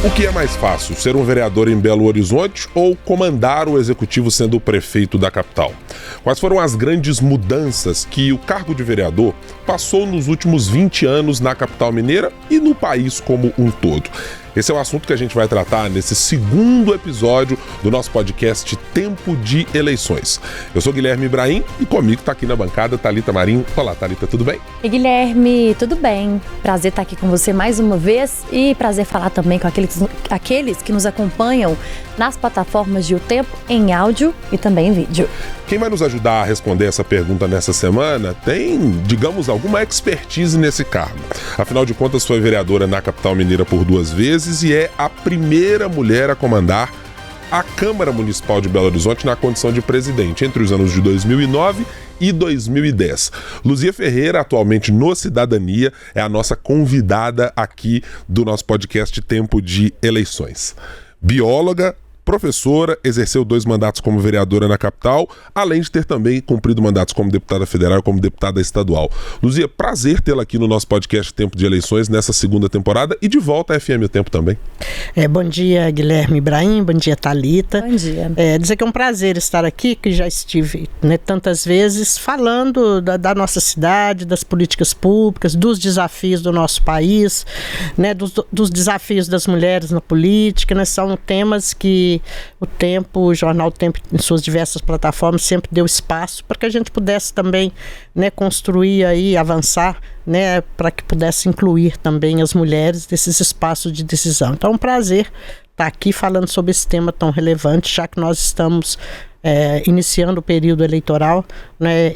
O que é mais fácil, ser um vereador em Belo Horizonte ou comandar o executivo sendo o prefeito da capital? Quais foram as grandes mudanças que o cargo de vereador passou nos últimos 20 anos na capital mineira e no país como um todo? Esse é o assunto que a gente vai tratar nesse segundo episódio do nosso podcast Tempo de Eleições. Eu sou Guilherme Ibrahim e comigo está aqui na bancada Thalita Marinho. Olá, Thalita, tudo bem? E Guilherme, tudo bem? Prazer estar aqui com você mais uma vez e prazer falar também com aqueles que nos acompanham nas plataformas de O Tempo em áudio e também em vídeo. Quem vai nos ajudar a responder essa pergunta nessa semana tem, digamos, alguma expertise nesse cargo. Afinal de contas, foi vereadora na capital mineira por 2 vezes e é a primeira mulher a comandar a Câmara Municipal de Belo Horizonte na condição de presidente, entre os anos de 2009 e 2010. Luzia Ferreira, atualmente no Cidadania, é a nossa convidada aqui do nosso podcast Tempo de Eleições. Bióloga, professora, exerceu 2 mandatos como vereadora na capital, além de ter também cumprido mandatos como deputada federal e como deputada estadual. Luzia, prazer tê-la aqui no nosso podcast Tempo de Eleições nessa segunda temporada e de volta à FM O Tempo também. Bom dia, Guilherme Ibrahim, bom dia, Thalita. Bom dia. Dizer que é um prazer estar aqui, que já estive tantas vezes falando da nossa cidade, das políticas públicas, dos desafios do nosso país, dos desafios das mulheres na política, são temas que o jornal Tempo, em suas diversas plataformas, sempre deu espaço para que a gente pudesse também construir aí, avançar, para que pudesse incluir também as mulheres desses espaços de decisão. Então é um prazer estar aqui falando sobre esse tema tão relevante, já que nós estamos iniciando o período eleitoral,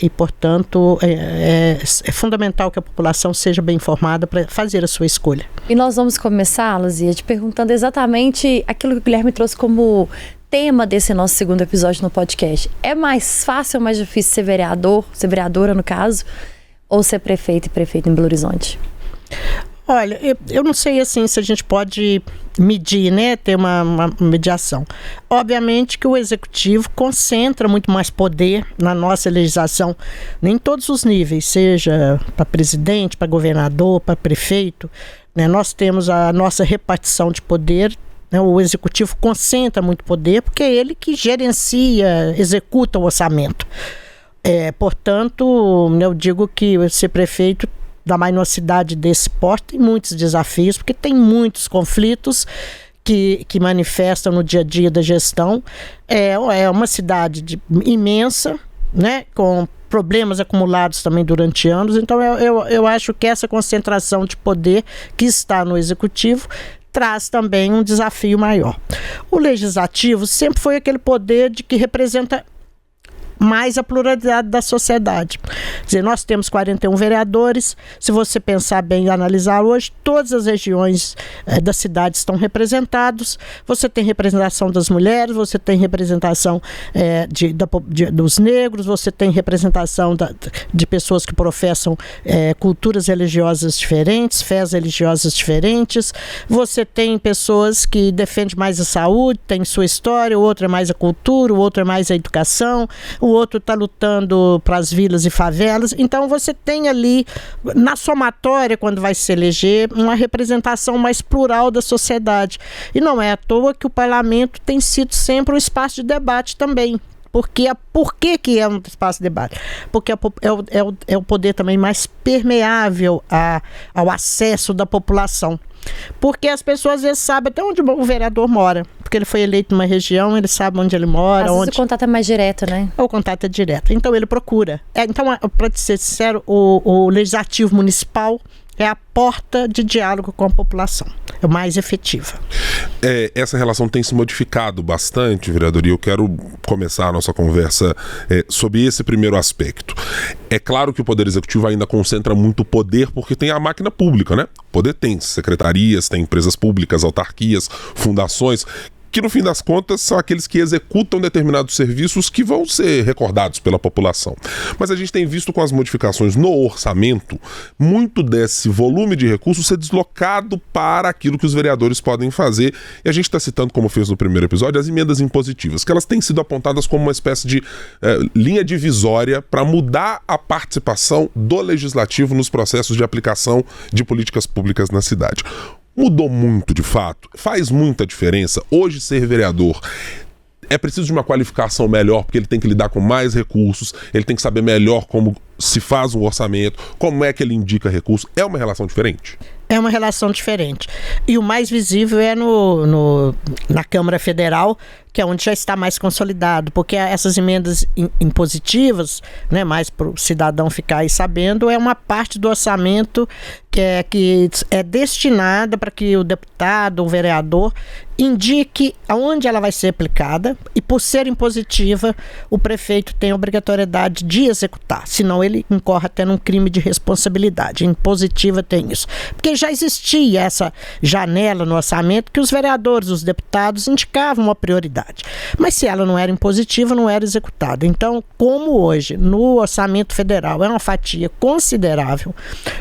e, portanto, é fundamental que a população seja bem informada para fazer a sua escolha. E nós vamos começar, Luzia, te perguntando exatamente aquilo que o Guilherme trouxe como tema desse nosso segundo episódio no podcast. É mais fácil ou mais difícil ser vereador, ser vereadora no caso, ou ser prefeito e prefeito em Belo Horizonte? Olha, eu não sei assim se a gente pode medir, ter uma mediação. Obviamente que o executivo concentra muito mais poder na nossa legislação, em todos os níveis, seja para presidente, para governador, para prefeito, nós temos a nossa repartição de poder. O executivo concentra muito poder porque é ele que gerencia, executa o orçamento. Portanto, eu digo que ser prefeito, ainda mais numa cidade desse porte, tem muitos desafios, porque tem muitos conflitos que manifestam no dia a dia da gestão. É uma cidade imensa, com problemas acumulados também durante anos. Então eu acho que essa concentração de poder que está no executivo traz também um desafio maior. O legislativo sempre foi aquele poder de que representa mais a pluralidade da sociedade. Quer dizer, nós temos 41 vereadores, se você pensar bem e analisar hoje, todas as regiões da cidade estão representadas, você tem representação das mulheres, você tem representação dos negros, você tem representação de pessoas que professam culturas religiosas diferentes, fés religiosas diferentes, você tem pessoas que defendem mais a saúde, tem sua história, o outro é mais a cultura, o outro é mais a educação, o outro está lutando para as vilas e favelas. Então você tem ali, na somatória, quando vai se eleger, uma representação mais plural da sociedade. E não é à toa que o parlamento tem sido sempre um espaço de debate também. Por que é um espaço de debate? Porque é o poder também mais permeável ao acesso da população. Porque as pessoas às vezes sabem até onde o vereador mora, porque ele foi eleito numa região, ele sabe onde ele mora. Às vezes o contato é mais direto, O contato é direto, então ele procura. Então, para ser sincero, o legislativo municipal é a porta de diálogo com a população, é mais efetiva. Essa relação tem se modificado bastante, vereador, e eu quero começar a nossa conversa sobre esse primeiro aspecto. É claro que o Poder Executivo ainda concentra muito poder porque tem a máquina pública, O poder tem secretarias, tem empresas públicas, autarquias, fundações, que no fim das contas são aqueles que executam determinados serviços que vão ser recordados pela população. Mas a gente tem visto com as modificações no orçamento, muito desse volume de recursos ser deslocado para aquilo que os vereadores podem fazer. E a gente está citando, como fez no primeiro episódio, as emendas impositivas, que elas têm sido apontadas como uma espécie de linha divisória para mudar a participação do legislativo nos processos de aplicação de políticas públicas na cidade. mudou muito de fato? Faz muita diferença? Hoje ser vereador é preciso de uma qualificação melhor, porque ele tem que lidar com mais recursos, ele tem que saber melhor como se faz um orçamento, como é que ele indica recursos. É uma relação diferente? É uma relação diferente. E o mais visível é na Câmara Federal, que é onde já está mais consolidado, porque essas emendas impositivas, né, mais para o cidadão ficar aí sabendo, é uma parte do orçamento que é destinada para que o deputado, o vereador, indique aonde ela vai ser aplicada, e por ser impositiva, o prefeito tem a obrigatoriedade de executar, senão ele incorre até num crime de responsabilidade. Impositiva tem isso. Porque já existia essa janela no orçamento que os vereadores, os deputados indicavam uma prioridade. Mas se ela não era impositiva, não era executada. Então, como hoje, no orçamento federal, é uma fatia considerável,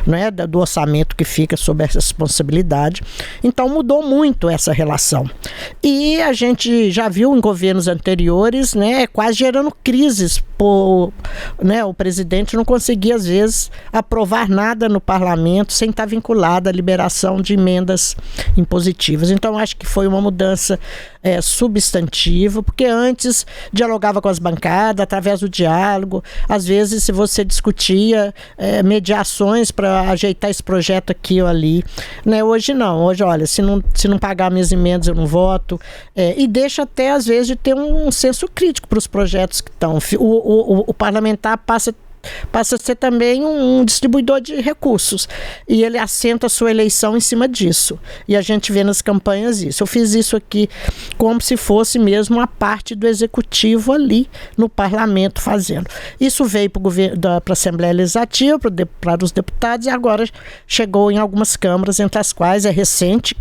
né, do orçamento que fica sob essa responsabilidade, então mudou muito essa relação. E a gente já viu em governos anteriores, né, quase gerando crises, né, o presidente não conseguia, às vezes, aprovar nada no parlamento sem estar vinculado à liberação de emendas impositivas. Então, acho que foi uma mudança substantiva, porque antes dialogava com as bancadas, através do diálogo, às vezes se você discutia mediações para ajeitar esse projeto aqui ou ali, né? Hoje não, hoje olha, se não pagar minhas emendas eu não voto, e deixa até às vezes de ter um senso crítico para os projetos que estão. O parlamentar passa a ser também um distribuidor de recursos, e ele assenta a sua eleição em cima disso, e a gente vê nas campanhas isso. Eu fiz isso aqui como se fosse mesmo uma parte do executivo ali no parlamento fazendo. Isso veio para a Assembleia Legislativa, para os deputados, e agora chegou em algumas câmaras, entre as quais é recente,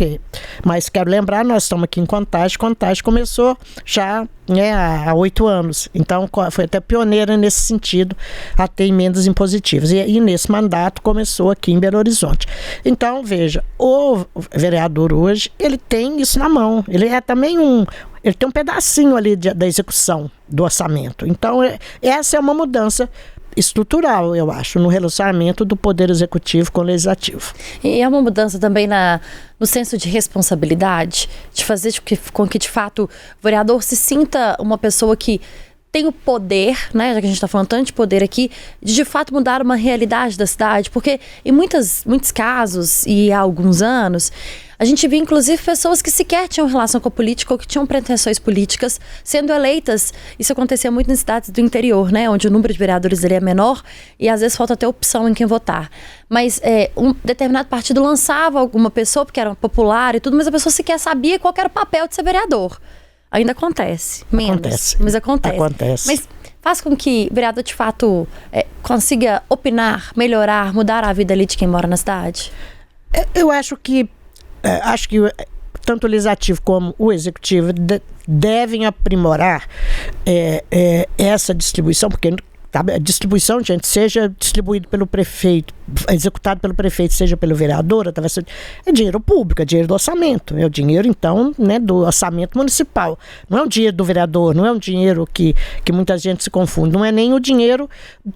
mas quero lembrar, nós estamos aqui em Contagem começou já há 8 anos, então foi até pioneira nesse sentido, a ter emendas impositivas, e nesse mandato começou aqui em Belo Horizonte. Então, veja, o vereador hoje, ele tem isso na mão, ele é também ele tem um pedacinho ali da execução do orçamento. Então, essa é uma mudança estrutural, eu acho, no relacionamento do Poder Executivo com o Legislativo. E é uma mudança também no senso de responsabilidade, de fazer com que, de fato, o vereador se sinta uma pessoa que tem o poder, né, já que a gente está falando tanto de poder aqui, de fato mudar uma realidade da cidade, porque em muitos casos, e há alguns anos, a gente via inclusive pessoas que sequer tinham relação com a política ou que tinham pretensões políticas sendo eleitas. Isso acontecia muito nas cidades do interior, né, onde o número de vereadores é menor e às vezes falta até opção em quem votar. Mas um determinado partido lançava alguma pessoa, porque era popular e tudo, mas a pessoa sequer sabia qual era o papel de ser vereador. Ainda acontece, menos, mas acontece. Mas faz com que o vereador, de fato, consiga opinar, melhorar, mudar a vida ali de quem mora na cidade? Eu acho que tanto o Legislativo como o Executivo devem aprimorar essa distribuição, porque a distribuição, gente, seja distribuído pelo prefeito, executado pelo prefeito, seja pelo vereador, através é dinheiro público, é dinheiro do orçamento, é o dinheiro, então, né, do orçamento municipal. Não é o dinheiro do vereador, não é um dinheiro que muita gente se confunde, não é nem o dinheiro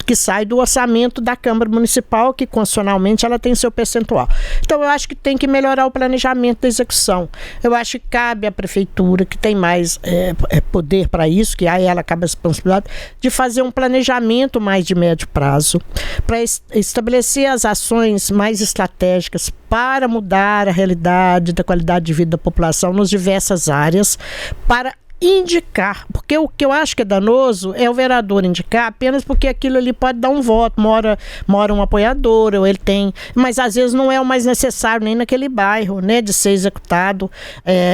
que sai do orçamento da Câmara Municipal, que constitucionalmente ela tem seu percentual. Então, eu acho que tem que melhorar o planejamento da execução. Eu acho que cabe à prefeitura, que tem mais poder para isso, que aí ela acaba a responsabilidade, de fazer um planejamento mais de médio prazo, para estabelecer as ações mais estratégicas para mudar a realidade da qualidade de vida da população nas diversas áreas, para indicar, porque o que eu acho que é danoso é o vereador indicar apenas porque aquilo ali pode dar um voto, mora um apoiador, ou ele tem, mas às vezes não é o mais necessário nem naquele bairro, né, de ser executado,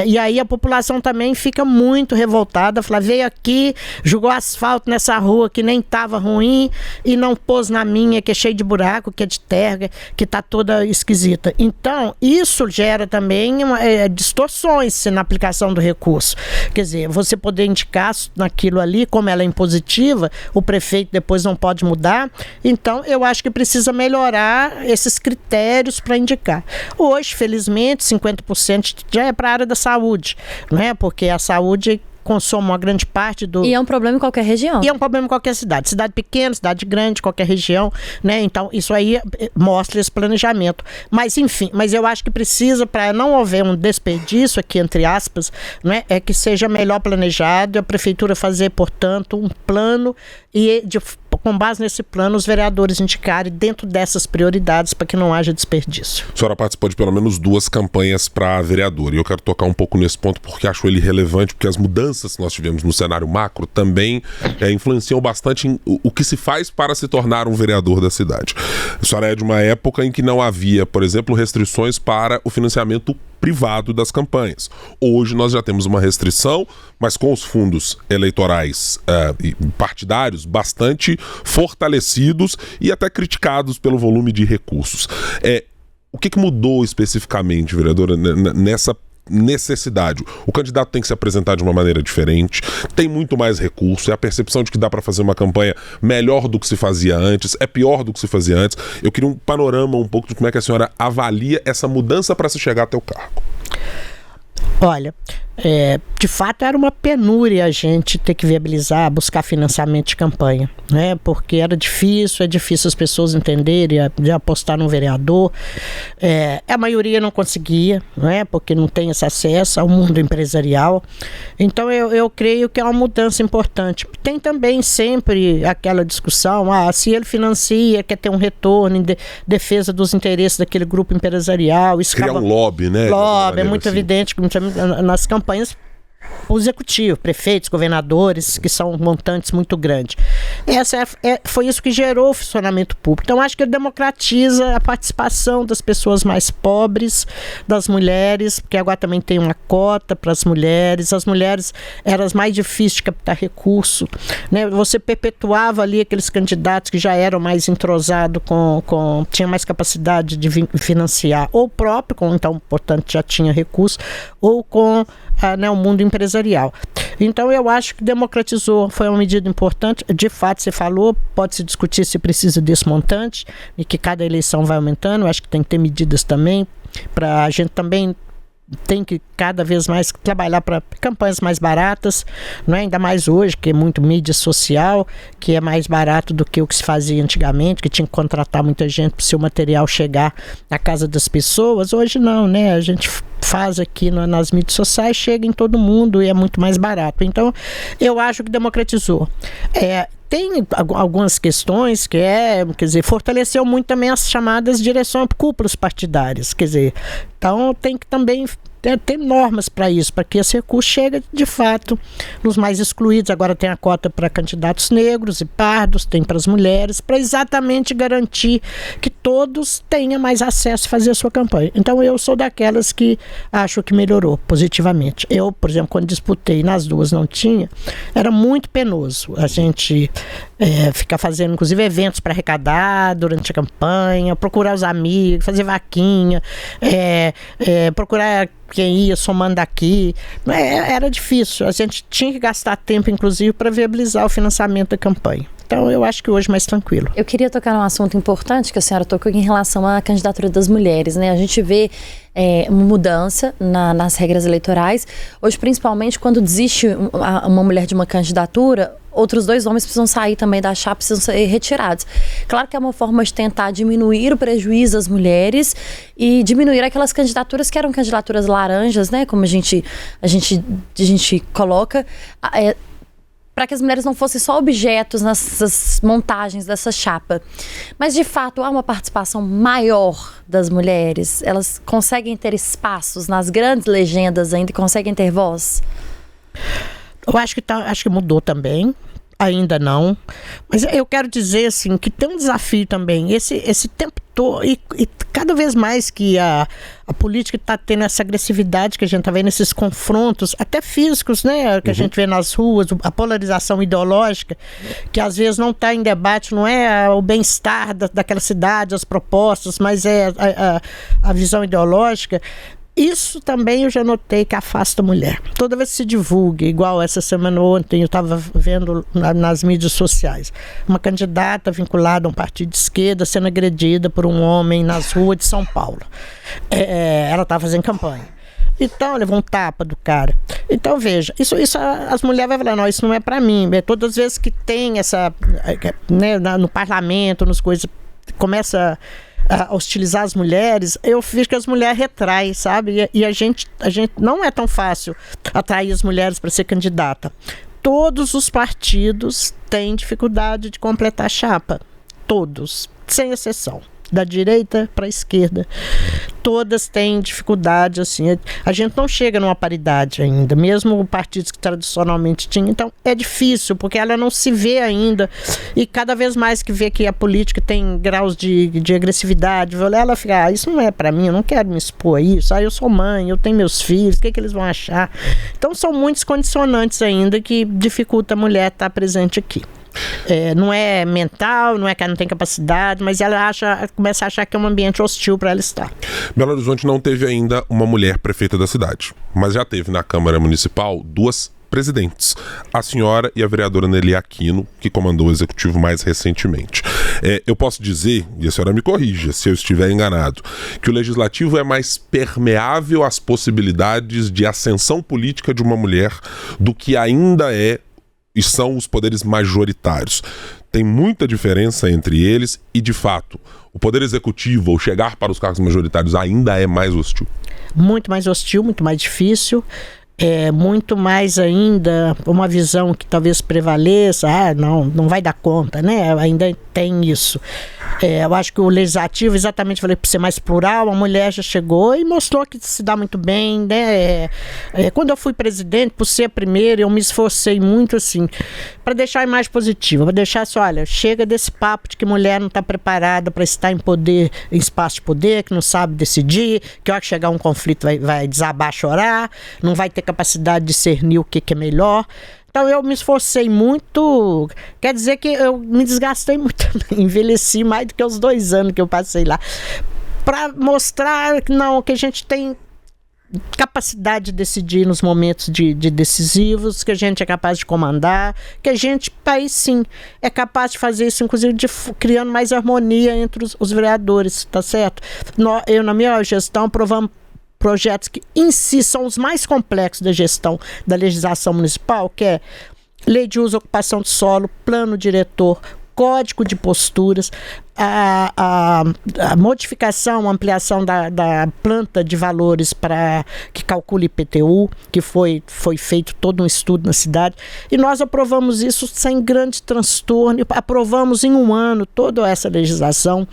e aí a população também fica muito revoltada, fala, veio aqui, jogou asfalto nessa rua que nem estava ruim e não pôs na minha, que é cheia de buraco, que é de terra, que está toda esquisita. Então, isso gera também distorções na aplicação do recurso. Quer dizer, você poder indicar naquilo ali, como ela é impositiva, o prefeito depois não pode mudar. Então, eu acho que precisa melhorar esses critérios para indicar. Hoje, felizmente, 50% já é para a área da saúde, né? Porque a saúde consome uma grande parte do... E é um problema em qualquer região. E é um problema em qualquer cidade. Cidade pequena, cidade grande, qualquer região, né? Então, isso aí mostra esse planejamento. Mas, enfim, eu acho que precisa, para não haver um desperdício aqui, entre aspas, né? É que seja melhor planejado, a prefeitura fazer, portanto, um plano e, com base nesse plano, os vereadores indicarem dentro dessas prioridades para que não haja desperdício. A senhora participou de pelo menos 2 campanhas para vereador, e eu quero tocar um pouco nesse ponto porque acho ele relevante, porque as mudanças que nós tivemos no cenário macro também influenciam bastante em o que se faz para se tornar um vereador da cidade. A senhora é de uma época em que não havia, por exemplo, restrições para o financiamento privado das campanhas. Hoje nós já temos uma restrição, mas com os fundos eleitorais e partidários bastante fortalecidos e até criticados pelo volume de recursos. O que mudou especificamente, vereadora, nessa necessidade? O candidato tem que se apresentar de uma maneira diferente, tem muito mais recurso, é a percepção de que dá para fazer uma campanha melhor do que se fazia antes, é pior do que se fazia antes. Eu queria um panorama um pouco de como é que a senhora avalia essa mudança para se chegar até o cargo. Olha, de fato era uma penúria a gente ter que viabilizar, buscar financiamento de campanha, né? Porque é difícil as pessoas entenderem, de apostar num vereador. A maioria não conseguia, né? Porque não tem esse acesso ao mundo empresarial. Então eu creio que é uma mudança importante. Tem também sempre aquela discussão, se ele financia, quer ter um retorno em defesa dos interesses daquele grupo empresarial. Criar um lobby, né? Lobby, é muito evidente que nas campanhas o executivo, prefeitos, governadores, que são montantes muito grandes. Foi isso que gerou o funcionamento público. Então, acho que ele democratiza a participação das pessoas mais pobres, das mulheres, porque agora também tem uma cota para as mulheres. As mulheres eram as mais difíceis de captar recurso, né? Você perpetuava ali aqueles candidatos que já eram mais entrosados, tinha mais capacidade de financiar, ou próprio, então, portanto, já tinha recurso, ou com o mundo empresarial. Então eu acho que democratizou, foi uma medida importante. De fato, você falou, pode-se discutir se precisa desse montante e que cada eleição vai aumentando. Eu acho que tem que ter medidas também para a gente também tem que cada vez mais trabalhar para campanhas mais baratas, não é? Ainda mais hoje, que é muito mídia social, que é mais barato do que o que se fazia antigamente, que tinha que contratar muita gente para o seu material chegar na casa das pessoas. Hoje não, né? A gente faz aqui nas mídias sociais, chega em todo mundo e é muito mais barato. Então, eu acho que democratizou. Tem algumas questões quer dizer, fortaleceu muito também as chamadas direções cúpulas partidárias, quer dizer, então tem que também ter normas para isso, para que esse recurso chegue de fato nos mais excluídos. Agora tem a cota para candidatos negros e pardos, tem para as mulheres, para exatamente garantir que todos tenham mais acesso a fazer a sua campanha. Então eu sou daquelas que acho que melhorou positivamente. Eu, por exemplo, quando disputei nas 2 não tinha, era muito penoso a gente ficar fazendo inclusive eventos para arrecadar durante a campanha, procurar os amigos, fazer vaquinha, procurar quem ia somando aqui. Era difícil, a gente tinha que gastar tempo inclusive para viabilizar o financiamento da campanha. Então, eu acho que hoje é mais tranquilo. Eu queria tocar num assunto importante que a senhora tocou em relação à candidatura das mulheres, né? A gente vê uma mudança nas regras eleitorais. Hoje, principalmente, quando desiste uma mulher de uma candidatura, outros 2 homens precisam sair também da chapa, precisam ser retirados. Claro que é uma forma de tentar diminuir o prejuízo das mulheres e diminuir aquelas candidaturas que eram candidaturas laranjas, né? Como a gente coloca... para que as mulheres não fossem só objetos nessas montagens dessa chapa. Mas, de fato, há uma participação maior das mulheres? Elas conseguem ter espaços nas grandes legendas ainda e conseguem ter voz? Eu acho que mudou também. Ainda não. Mas eu quero dizer assim, que tem um desafio também. Esse tempo todo, e cada vez mais que a política está tendo essa agressividade que a gente está vendo, esses confrontos, até físicos, né? Que a gente vê nas ruas, a polarização ideológica, que às vezes não está em debate, não é o bem-estar daquela cidade, as propostas, mas é a visão ideológica. Isso também eu já notei que afasta a mulher. Toda vez que se divulga, igual essa semana ontem, eu estava vendo nas mídias sociais, uma candidata vinculada a um partido de esquerda sendo agredida por um homem nas ruas de São Paulo. Ela estava fazendo campanha. Então, levou um tapa do cara. Então, veja, isso as mulheres vão falar, não, isso não é para mim. Todas as vezes que tem essa, né, no parlamento, nas coisas, começa a hostilizar as mulheres, eu vejo que as mulheres retraem, sabe? E a gente não é tão fácil atrair as mulheres para ser candidata. Todos os partidos têm dificuldade de completar a chapa. Todos, sem exceção. Da direita para a esquerda. Todas têm dificuldade, assim. A gente não chega numa paridade ainda, mesmo partidos que tradicionalmente tinham. Então, é difícil, porque ela não se vê ainda. E cada vez mais que vê que a política tem graus de agressividade, ela fica, isso não é para mim, eu não quero me expor a isso. Eu sou mãe, eu tenho meus filhos, o que eles vão achar? Então, são muitos condicionantes ainda que dificultam a mulher estar presente aqui. Não é mental, não é que ela não tem capacidade, mas ela começa a achar que é um ambiente hostil para ela estar. Belo Horizonte não teve ainda uma mulher prefeita da cidade, mas já teve na Câmara Municipal 2 presidentes, a senhora e a vereadora Nelly Aquino, que comandou o executivo mais recentemente. Eu posso dizer, e a senhora me corrija se eu estiver enganado, que o legislativo é mais permeável às possibilidades de ascensão política de uma mulher do que ainda e são os poderes majoritários. Tem muita diferença entre eles e, de fato, o poder executivo, ou chegar para os cargos majoritários, ainda é mais hostil? Muito mais hostil, muito mais difícil. Muito mais ainda uma visão que talvez prevaleça, não vai dar conta, né? Ainda tem isso. Eu acho que o legislativo, exatamente, falei, para ser mais plural, a mulher já chegou e mostrou que se dá muito bem, né? Quando eu fui presidente, por ser a primeira, eu me esforcei muito, assim, para deixar a imagem positiva, para deixar assim, olha, chega desse papo de que mulher não está preparada para estar em poder, em espaço de poder, que não sabe decidir, que a hora que chegar um conflito vai desabar, chorar, não vai ter capacidade de discernir o que é melhor. Então eu me esforcei muito, quer dizer que eu me desgastei muito também, envelheci mais do que os 2 anos que eu passei lá, para mostrar que a gente tem capacidade de decidir nos momentos de decisivos, que a gente é capaz de comandar, que a gente, país sim, é capaz de fazer isso, inclusive criando mais harmonia entre os vereadores, tá certo? Eu, na minha gestão, aprovamos projetos que em si são os mais complexos da gestão da legislação municipal, que é lei de uso e ocupação de solo, plano diretor, código de posturas, a modificação, a ampliação da planta de valores para que calcule IPTU, que foi feito todo um estudo na cidade, e nós aprovamos isso sem grande transtorno, aprovamos em 1 ano toda essa legislação,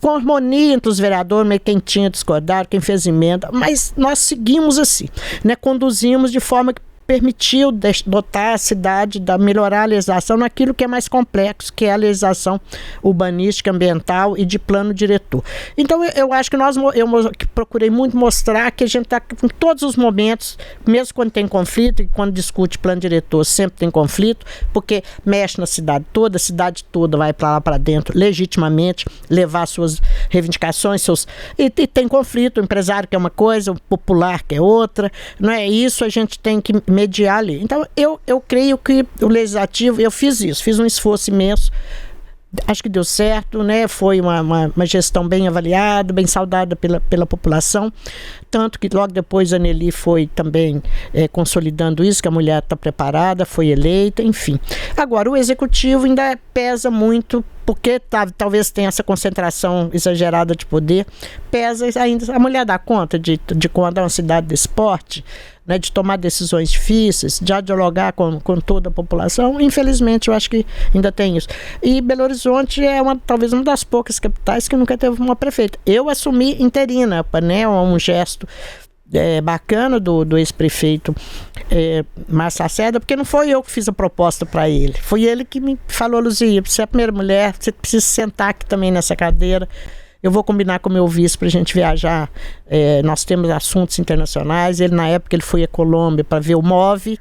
com harmonia entre os vereadores, mas quem tinha discordado, quem fez emenda, mas nós seguimos assim, né, conduzimos de forma que permitiu dotar a cidade, melhorar a legislação naquilo que é mais complexo, que é a legislação urbanística, ambiental e de plano diretor. Então eu acho que eu procurei muito mostrar que a gente está em todos os momentos, mesmo quando tem conflito, e quando discute plano diretor sempre tem conflito, porque mexe na cidade toda, a cidade toda vai para lá para dentro legitimamente, levar suas reivindicações, e tem conflito, o empresário quer uma coisa, o popular quer outra, não é isso, a gente tem que mediar ali. Então, eu creio que o legislativo, eu fiz isso, fiz um esforço imenso, acho que deu certo, né? Foi uma gestão bem avaliada, bem saudada pela população, tanto que logo depois a Nelly foi também consolidando isso, que a mulher está preparada, foi eleita, enfim. Agora, o executivo ainda pesa muito, porque talvez tenha essa concentração exagerada de poder, pesa ainda. A mulher dá conta de comandar uma cidade desse porte, né, de tomar decisões difíceis, de dialogar com toda a população. Infelizmente, eu acho que ainda tem isso. E Belo Horizonte é talvez uma das poucas capitais que nunca teve uma prefeita. Eu assumi interina, né, um gesto bacana do ex-prefeito Márcio Lacerda, porque não foi eu que fiz a proposta para ele, foi ele que me falou: Luzia, você é a primeira mulher, você precisa sentar aqui também nessa cadeira, eu vou combinar com o meu vice para a gente viajar, nós temos assuntos internacionais. Ele, na época, ele foi à Colômbia para ver o MOVE,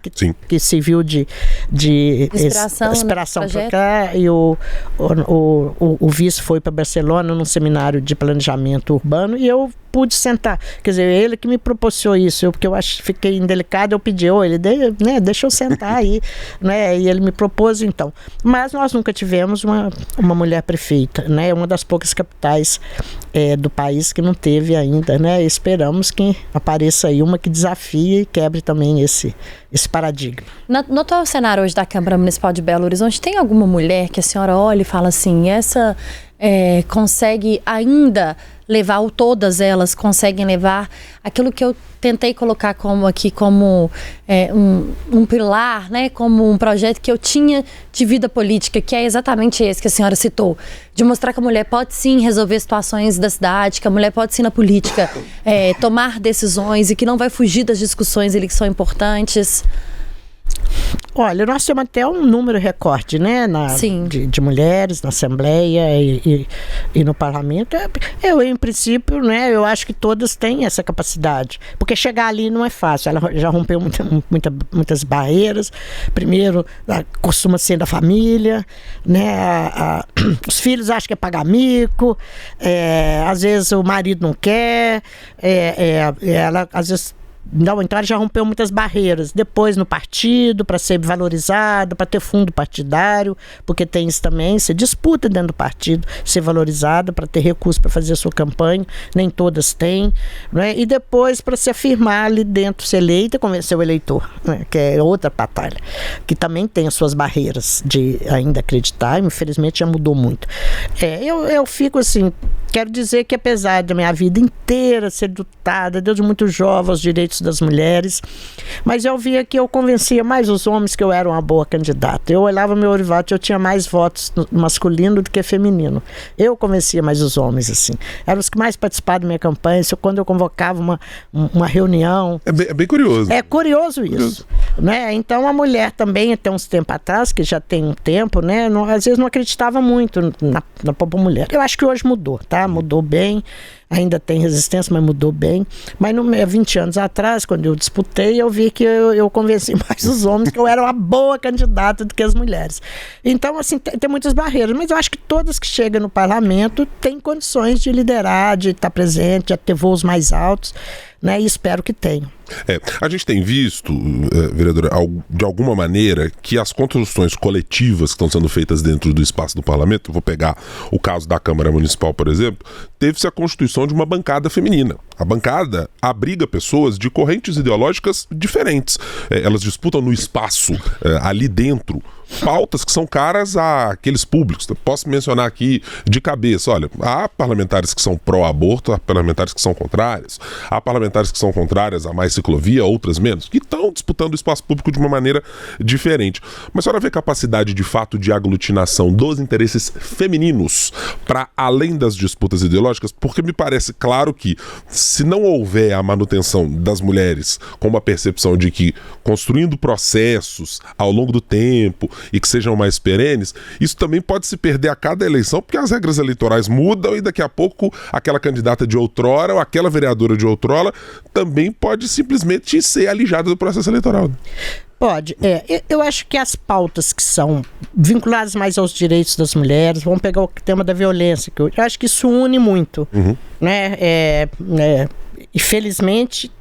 que serviu de inspiração para cá, e o vice foi para Barcelona num seminário de planejamento urbano, e eu pude sentar. Quer dizer, ele que me proporcionou isso, porque eu fiquei indelicada, eu pedi, deixa eu sentar aí, né? E ele me propôs, então. Mas nós nunca tivemos uma mulher prefeita, né? Uma das poucas capitais do país que não teve ainda, né? Esperamos que apareça aí uma que desafie e quebre também esse paradigma. No atual cenário hoje da Câmara Municipal de Belo Horizonte, tem alguma mulher que a senhora olha e fala assim, essa consegue ainda levar, ou todas elas conseguem levar aquilo que eu tentei colocar como um pilar, né, como um projeto que eu tinha de vida política, que é exatamente esse que a senhora citou, de mostrar que a mulher pode sim resolver situações da cidade, que a mulher pode sim na política tomar decisões e que não vai fugir das discussões ali que são importantes. Olha, nós temos até um número recorde, né, de mulheres na Assembleia e no Parlamento. Eu, em princípio, né, eu acho que todas têm essa capacidade, porque chegar ali não é fácil. Ela já rompeu muitas barreiras. Primeiro, costuma ser da família, né, os filhos acham que é pagar mico, às vezes o marido não quer, ela às vezes... Não, então ela já rompeu muitas barreiras. Depois no partido, para ser valorizada, para ter fundo partidário, porque tem isso também, você disputa dentro do partido, ser valorizada, para ter recursos para fazer a sua campanha, nem todas têm, né? E depois para se afirmar ali dentro, ser eleita e convencer o eleitor, né? Que é outra batalha, que também tem as suas barreiras de ainda acreditar, infelizmente já mudou muito. Eu fico assim, quero dizer que apesar da minha vida inteira ser lutada, desde muito jovem, aos direitos das mulheres, mas eu via que eu convencia mais os homens que eu era uma boa candidata. Eu olhava meu Orivaldo, eu tinha mais votos masculino do que feminino. Eu convencia mais os homens, assim. Eram os que mais participavam da minha campanha. Quando eu convocava uma reunião... É bem curioso. É curioso isso. Né? Então a mulher também, até uns tempos atrás, que já tem um tempo, né, às vezes não acreditava muito na própria mulher. Eu acho que hoje mudou, tá? Mudou bem. Ainda tem resistência, mas mudou bem. Mas 20 anos atrás, quando eu disputei, eu vi que eu convenci mais os homens que eu era uma boa candidata do que as mulheres. Então, assim, tem muitas barreiras, mas eu acho que todas que chegam no parlamento têm condições de liderar, de estar presente, de ter voos mais altos, né? E espero que tenham. A gente tem visto, vereadora, de alguma maneira, que as construções coletivas que estão sendo feitas dentro do espaço do parlamento, eu vou pegar o caso da Câmara Municipal, por exemplo, teve-se a constituição de uma bancada feminina. A bancada abriga pessoas de correntes ideológicas diferentes. Elas disputam no espaço, ali dentro, pautas que são caras àqueles públicos. Posso mencionar aqui de cabeça, olha, há parlamentares que são pró-aborto, há parlamentares que são contrários, há parlamentares que são contrárias a mais ciclovia, outras menos, que estão disputando o espaço público de uma maneira diferente. Mas a senhora vê capacidade de fato de aglutinação dos interesses femininos para além das disputas ideológicas? Porque me parece claro que se não houver a manutenção das mulheres com uma percepção de que construindo processos ao longo do tempo e que sejam mais perenes, isso também pode se perder a cada eleição, porque as regras eleitorais mudam e daqui a pouco aquela candidata de outrora ou aquela vereadora de outrora também pode simplesmente ser alijada do processo eleitoral. Pode. Eu acho que as pautas que são vinculadas mais aos direitos das mulheres, vamos pegar o tema da violência, que eu acho que isso une muito, né? E felizmente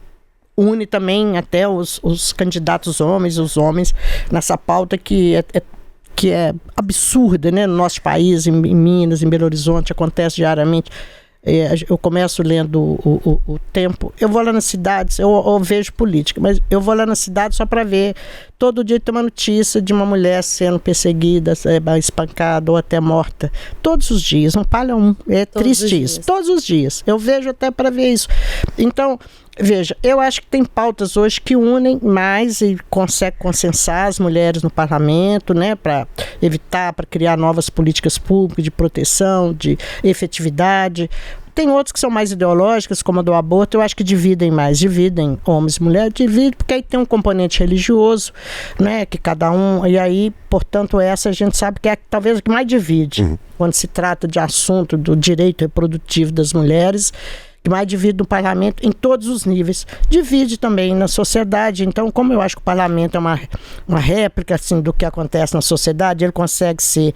une também até os candidatos homens, os homens, nessa pauta que é absurda, né? No nosso país, em Minas, em Belo Horizonte, acontece diariamente. Eu começo lendo o Tempo, eu vou lá nas cidades, eu vejo política, mas eu vou lá na cidade só para ver, todo dia tem uma notícia de uma mulher sendo perseguida, espancada ou até morta, todos os dias, não falha um, triste isso, todos os dias, eu vejo até para ver isso. Então, veja, eu acho que tem pautas hoje que unem mais e conseguem consensar as mulheres no parlamento, né, para evitar, para criar novas políticas públicas de proteção, de efetividade. Tem outros que são mais ideológicas, como a do aborto, eu acho que dividem homens e mulheres, dividem, porque aí tem um componente religioso, né, que cada um, e aí, portanto, essa a gente sabe que é talvez o que mais divide, quando se trata de assunto do direito reprodutivo das mulheres, que mais divide no parlamento em todos os níveis, divide também na sociedade. Então, como eu acho que o parlamento é uma réplica assim, do que acontece na sociedade, ele consegue ser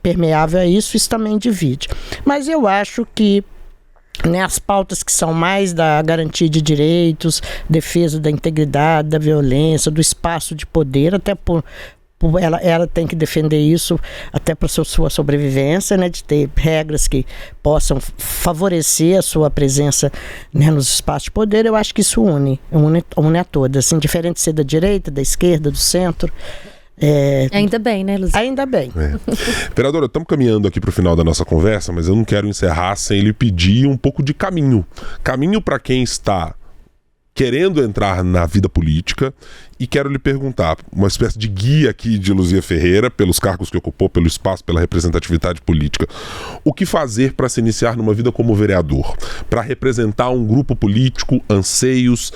permeável a isso também divide. Mas eu acho que né, as pautas que são mais da garantia de direitos, defesa da integridade, da violência, do espaço de poder, até por ela tem que defender isso até para a sua sobrevivência, né, de ter regras que possam favorecer a sua presença, né, nos espaços de poder. Eu acho que isso une a todas, assim, diferente de ser da direita, da esquerda, do centro. Ainda bem, né, Luzia? Ainda bem. Vereadora, estamos caminhando aqui para o final da nossa conversa, mas eu não quero encerrar sem lhe pedir um pouco de caminho. Caminho para quem está querendo entrar na vida política, e quero lhe perguntar, uma espécie de guia aqui de Luzia Ferreira, pelos cargos que ocupou, pelo espaço, pela representatividade política. O que fazer para se iniciar numa vida como vereador? Para representar um grupo político, anseios,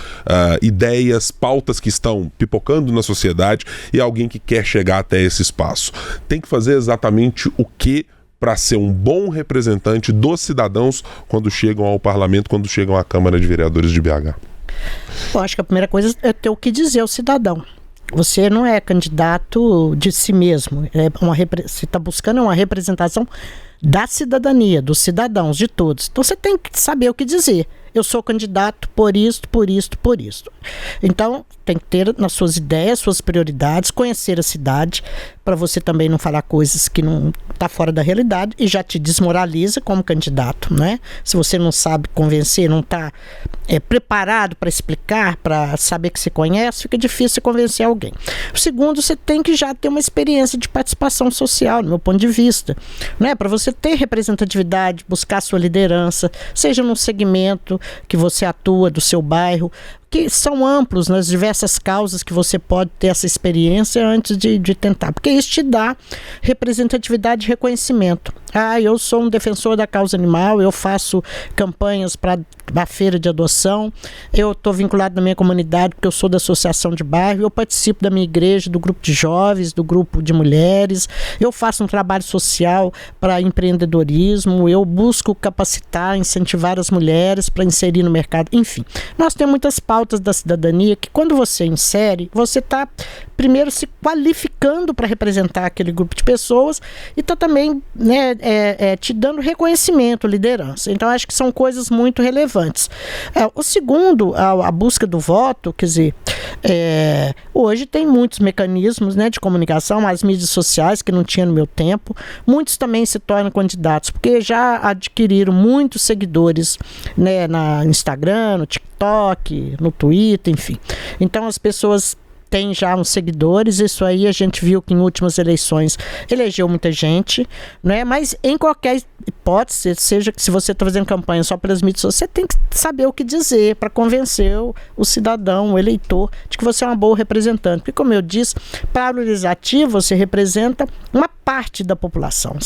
ideias, pautas que estão pipocando na sociedade e alguém que quer chegar até esse espaço. Tem que fazer exatamente o que para ser um bom representante dos cidadãos quando chegam ao parlamento, quando chegam à Câmara de Vereadores de BH? Eu acho que a primeira coisa é ter o que dizer ao cidadão. Você não é candidato de si mesmo. Você está buscando uma representação da cidadania, dos cidadãos, de todos. Então você tem que saber o que dizer. Eu sou candidato por isto, por isto, por isto. Então, tem que ter nas suas ideias, suas prioridades, conhecer a cidade, para você também não falar coisas que não está fora da realidade e já te desmoraliza como candidato, né? Se você não sabe convencer, não está preparado para explicar, para saber que você conhece, fica difícil convencer alguém. O segundo, você tem que já ter uma experiência de participação social, no meu ponto de vista, né? Para você ter representatividade, buscar sua liderança, seja num segmento que você atua do seu bairro, que são amplos nas diversas causas que você pode ter essa experiência antes de tentar, porque isso te dá representatividade e reconhecimento. Eu sou um defensor da causa animal, eu faço campanhas para a feira de adoção, eu estou vinculado na minha comunidade porque eu sou da associação de bairro, eu participo da minha igreja, do grupo de jovens, do grupo de mulheres, eu faço um trabalho social para empreendedorismo, eu busco capacitar, incentivar as mulheres para inserir no mercado, enfim. Nós temos muitas pautas da cidadania que quando você insere, você está primeiro se qualificando para representar aquele grupo de pessoas e está também, né, te dando reconhecimento, liderança. Então acho que são coisas muito relevantes. O segundo, a busca do voto, quer dizer, hoje tem muitos mecanismos, né, de comunicação, as mídias sociais que não tinha no meu tempo, muitos também se tornam candidatos, porque já adquiriram muitos seguidores, né, no Instagram, no TikTok, no Twitter, enfim. Então as pessoas tem já uns seguidores, isso aí a gente viu que em últimas eleições elegeu muita gente, né? Mas em qualquer hipótese, seja que se você está fazendo campanha só pelas mídias sociais, você tem que saber o que dizer para convencer o cidadão, o eleitor, de que você é uma boa representante. Porque, como eu disse, para o legislativo você representa uma parte da população.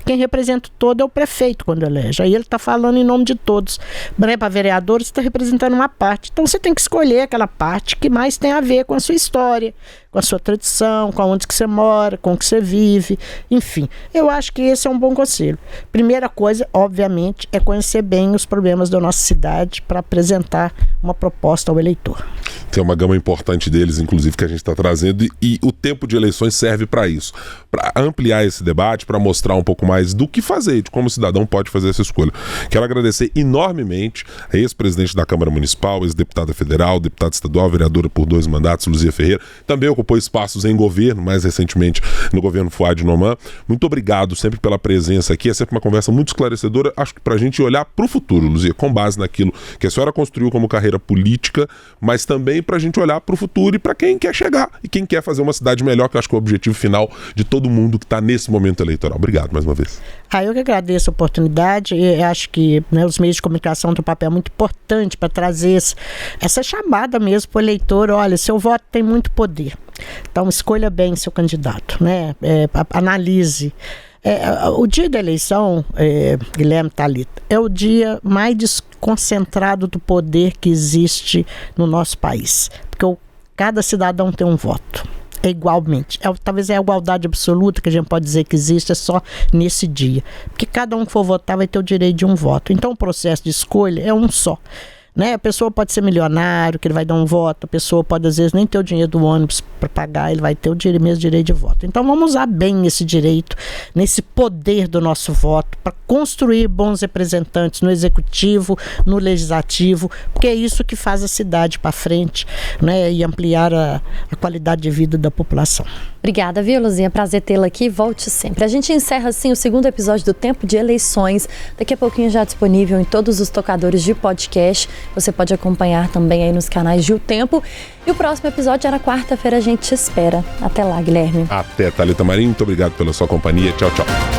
Quem representa o todo é o prefeito quando elege. Aí ele está falando em nome de todos. Né? Para vereador, você está representando uma parte. Então você tem que escolher aquela parte que mais tem a ver com a sua história, com a sua tradição, com onde que você mora, com o que você vive, enfim. Eu acho que esse é um bom conselho. Primeira coisa, obviamente, é conhecer bem os problemas da nossa cidade para apresentar uma proposta ao eleitor. Tem uma gama importante deles, inclusive, que a gente está trazendo, e o tempo de eleições serve para isso, para ampliar esse debate, para mostrar um pouco mais do que fazer, de como o cidadão pode fazer essa escolha. Quero agradecer enormemente a ex-presidente da Câmara Municipal, ex-deputada federal, deputada estadual, vereadora por 2 mandatos, Luzia Ferreira, também ocupou espaços em governo, mais recentemente no governo Fuad Noman. Muito obrigado sempre pela presença aqui, é sempre uma conversa muito esclarecedora, acho que para a gente olhar para o futuro, Luzia, com base naquilo que a senhora construiu como carreira política, mas também para a gente olhar para o futuro e para quem quer chegar e quem quer fazer uma cidade melhor, que eu acho que é o objetivo final de todo mundo que está nesse momento eleitoral. Obrigado mais uma vez. Eu que agradeço a oportunidade e acho que, né, os meios de comunicação têm um papel muito importante para trazer essa chamada mesmo para o eleitor. Olha, seu voto tem muito poder, então escolha bem seu candidato, né? Analise. O dia da eleição, Guilherme, Thalita, é o dia mais desconcentrado do poder que existe no nosso país, porque cada cidadão tem um voto. Igualmente, talvez é a igualdade absoluta que a gente pode dizer que existe, é só nesse dia, porque cada um que for votar vai ter o direito de um voto, então o processo de escolha é um só. né? A pessoa pode ser milionário, que ele vai dar um voto, a pessoa pode às vezes nem ter o dinheiro do ônibus para pagar, ele vai ter o mesmo direito de voto. Então vamos usar bem esse direito, nesse poder do nosso voto, para construir bons representantes no executivo, no legislativo, porque é isso que faz a cidade para frente, né? E ampliar a qualidade de vida da população. Obrigada, viu, Luzinha? Prazer tê-la aqui. Volte sempre. A gente encerra, assim, o segundo episódio do Tempo de Eleições. Daqui a pouquinho já disponível em todos os tocadores de podcast. Você pode acompanhar também aí nos canais de O Tempo. E o próximo episódio é na quarta-feira. A gente te espera. Até lá, Guilherme. Até, Thalita Marinho. Muito obrigado pela sua companhia. Tchau, tchau.